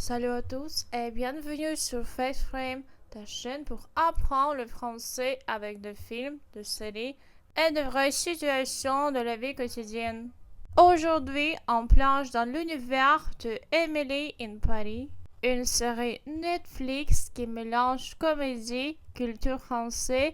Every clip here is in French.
Salut à tous et bienvenue sur FaceFrame, ta chaîne pour apprendre le français avec des films, des séries et de vraies situations de la vie quotidienne. Aujourd'hui, on plonge dans l'univers de Emily in Paris, une série Netflix qui mélange comédie, culture française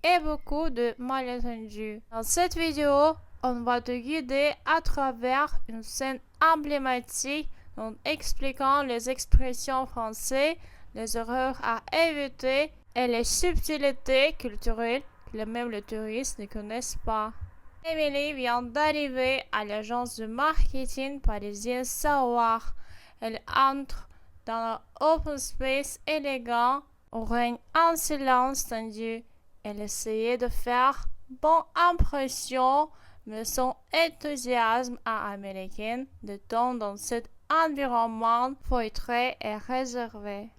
et beaucoup de malentendus. Dans cette vidéo, on va te guider à travers une scène emblématique en expliquant les expressions françaises, les erreurs à éviter et les subtilités culturelles que même les touristes ne connaissent pas. Emily vient d'arriver à l'agence de marketing parisienne Savoir. Elle entre dans un open space élégant où règne un silence tendu. Elle essayait de faire bonne impression, mais son enthousiasme à américaine de ton dans cet environnement feutré et réservé.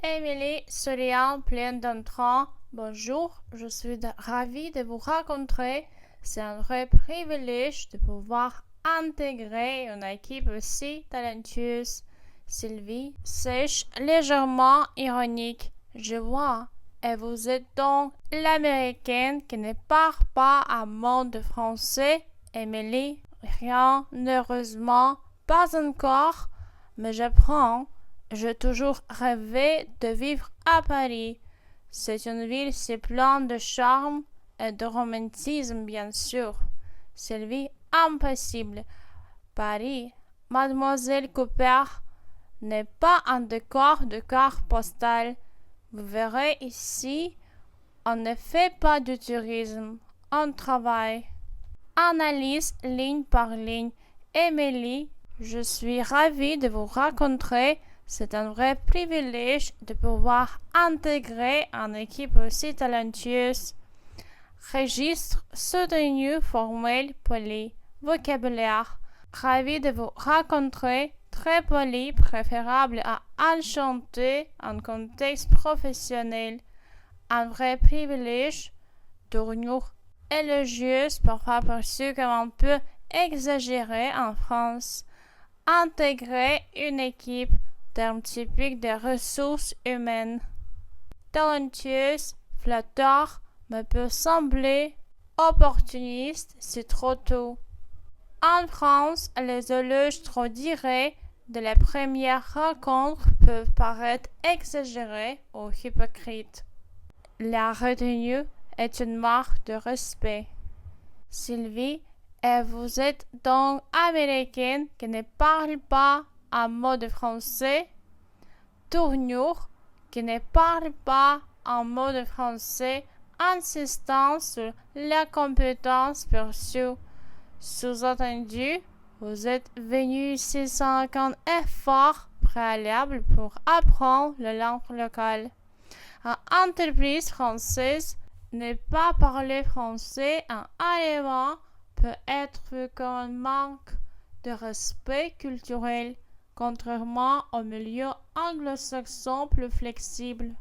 Emily, souriant, pleine d'entrain. Bonjour, je suis ravie de vous rencontrer. C'est un vrai privilège de pouvoir intégrer une équipe aussi talentueuse. Sylvie, sèche, légèrement ironique. Je vois. Et vous êtes donc l'américaine qui ne parle pas un mot de français, Emily? Rien, heureusement. Pas encore, mais j'apprends. J'ai toujours rêvé de vivre à Paris. C'est une ville si pleine de charme et de romantisme, bien sûr. Sylvie, impossible. Paris, Mademoiselle Cooper, n'est pas un décor de carte postale. Vous verrez ici, on ne fait pas de tourisme, on travaille. Analyse ligne par ligne. Emily, je suis ravie de vous rencontrer. C'est un vrai privilège de pouvoir intégrer une équipe aussi talentueuse. Registre soutenu, formel, poli. Vocabulaire. Ravi de vous rencontrer. Très poli, préférable à enchanté en contexte professionnel. Un vrai privilège. Tournure élogieuse, parfois perçue comme un peu exagérée en France. Intégrer une équipe, terme typique des ressources humaines. Talentueuse, flatteur, mais peut sembler opportuniste, c'est trop tôt. En France, les éloges trop directs de la première rencontre peuvent paraître exagérés ou hypocrites. La retenue est une marque de respect. Sylvie, et vous êtes donc américaine qui ne parle pas un mot de français? Tournure, qui ne parle pas un mot de français, insistant sur la compétence perçue. Sous-entendu, vous êtes venu ici sans aucun effort préalable pour apprendre la langue locale. Une entreprise française ne pas parler français en arrivant peut être vu comme un manque de respect culturel, contrairement au milieu anglo-saxon plus flexible.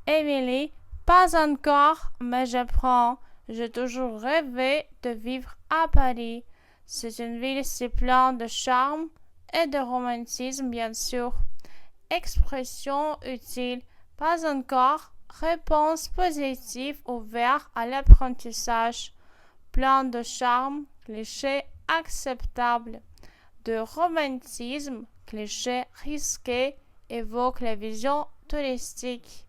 Emily, pas encore, mais j'apprends. J'ai toujours rêvé de vivre à Paris. C'est une ville si pleine de charme et de romantisme, bien sûr. Expression utile, pas encore. Réponse positive ouverte à l'apprentissage. Plein de charme, cliché acceptable. De romantisme, cliché risqué, évoque la vision touristique.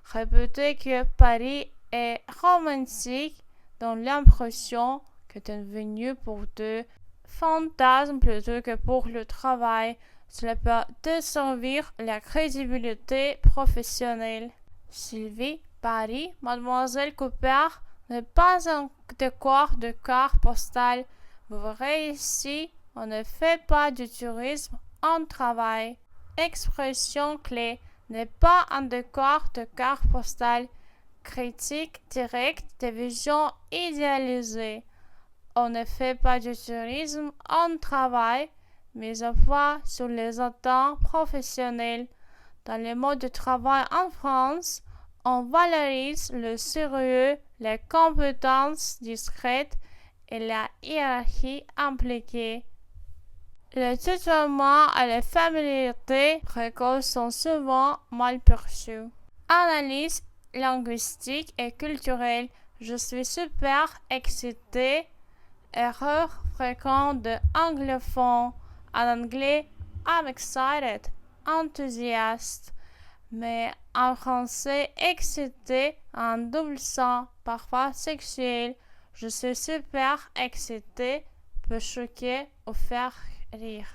Répéter que Paris est romantique donne l'impression que tu es venu pour te fantasmes plutôt que pour le travail. Cela peut desservir la crédibilité professionnelle. Sylvie, Paris, Mademoiselle Cooper n'est pas un décor de carte postale. Vous verrez ici, on ne fait pas du tourisme, on travaille. Expression clé, n'est pas un décor de carte postale. Critique directe de vision idéalisée. On ne fait pas du tourisme, on travaille, mais on voit sur les attentes professionnels. Dans le mode de travail en France, on valorise le sérieux, les compétences discrètes et la hiérarchie impliquée. Le tutoiement et la familiarité précoce sont souvent mal perçus. Analyse linguistique et culturelle. Je suis super excitée. Erreur fréquente de anglophone. En anglais, I'm excited, enthousiaste. Mais en français, excité, en double sens, parfois sexuel. Je suis super excité, peut choquer ou faire rire.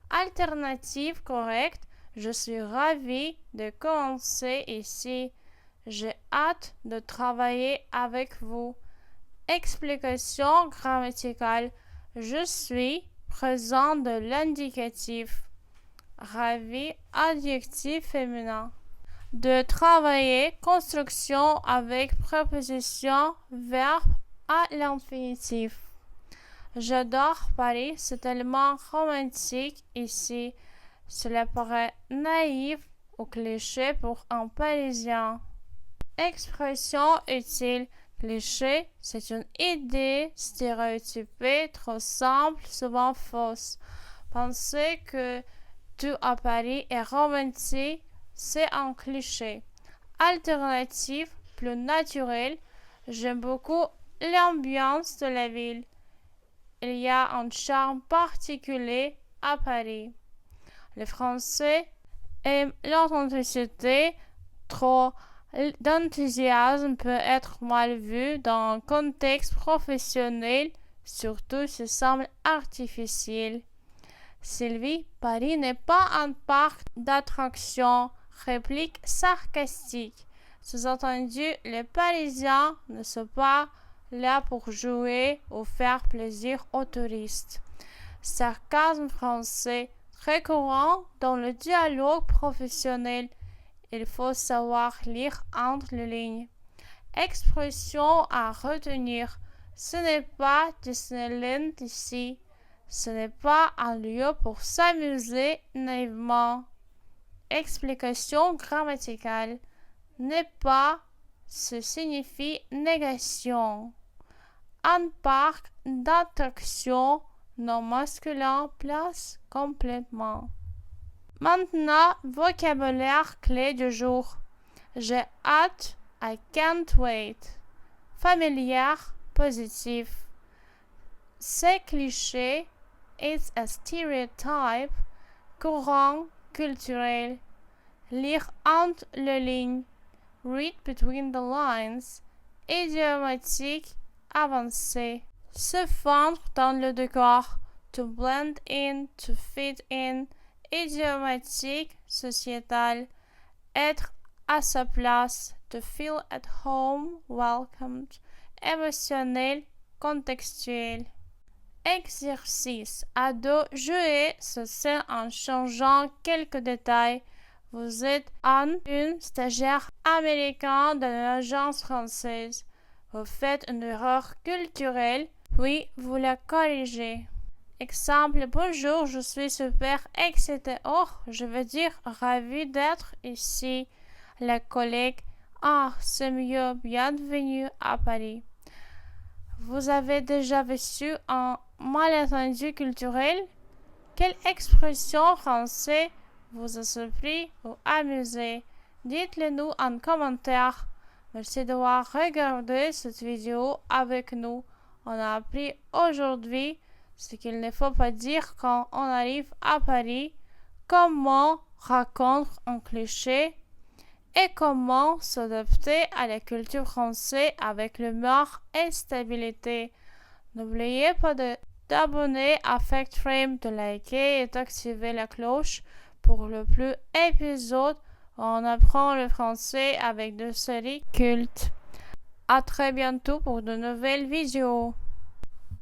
Alternative correcte, je suis ravie de commencer ici. J'ai hâte de travailler avec vous. Explication grammaticale, je suis présent de l'indicatif. Ravi, adjectif féminin. De travailler, construction avec préposition, verbe à l'infinitif. J'adore Paris, c'est tellement romantique ici. Cela paraît naïf ou cliché pour un Parisien. Expression utile. Cliché, c'est une idée stéréotypée, trop simple, souvent fausse. Penser que tout à Paris est romantique, c'est un cliché. Alternative, plus naturelle. J'aime beaucoup l'ambiance de la ville. Il y a un charme particulier à Paris. Les Français aiment l'authenticité. Trop d'enthousiasme peut être mal vu dans un contexte professionnel, surtout si ça semble artificiel. Sylvie, Paris n'est pas un parc d'attractions. Réplique sarcastique. Sous-entendu, les Parisiens ne sont pas là pour jouer ou faire plaisir aux touristes. Sarcasme français, très courant dans le dialogue professionnel. Il faut savoir lire entre les lignes. Expression à retenir. Ce n'est pas Disneyland ici. Ce n'est pas un lieu pour s'amuser naïvement. Explication grammaticale. N'est pas, ce signifie négation. Un parc d'attractions non masculin place complètement. Maintenant, vocabulaire clé du jour. J'ai hâte, I can't wait. Familière, positif. C'est cliché, it's a stereotype. Courant, culturel. Lire entre les lignes. Read between the lines. Idiomatique, avancé. Se fondre dans le décor. To blend in, to fit in. Idiomatique, sociétal. Être à sa place. To feel at home, welcomed. Émotionnel, contextuel. Exercice. Ado, jouez ce scène en changeant quelques détails. Vous êtes une stagiaire américaine de l'agence française. Vous faites une erreur culturelle, puis vous la corrigez. Exemple, bonjour, je suis super excitée. Oh, je veux dire ravi d'être ici. La collègue, c'est mieux, bienvenue à Paris. Vous avez déjà vécu un malentendu culturel? Quelle expression française vous a surpris ou amusé? Dites-le nous en commentaire. Merci d'avoir regardé cette vidéo avec nous. On a appris aujourd'hui ce qu'il ne faut pas dire quand on arrive à Paris, comment raconter un cliché et comment s'adapter à la culture française avec l'humour et stabilité. N'oubliez pas d'abonner à FactFrame, de liker et d'activer la cloche pour le plus épisode où on apprend le français avec des séries cultes. À très bientôt pour de nouvelles vidéos.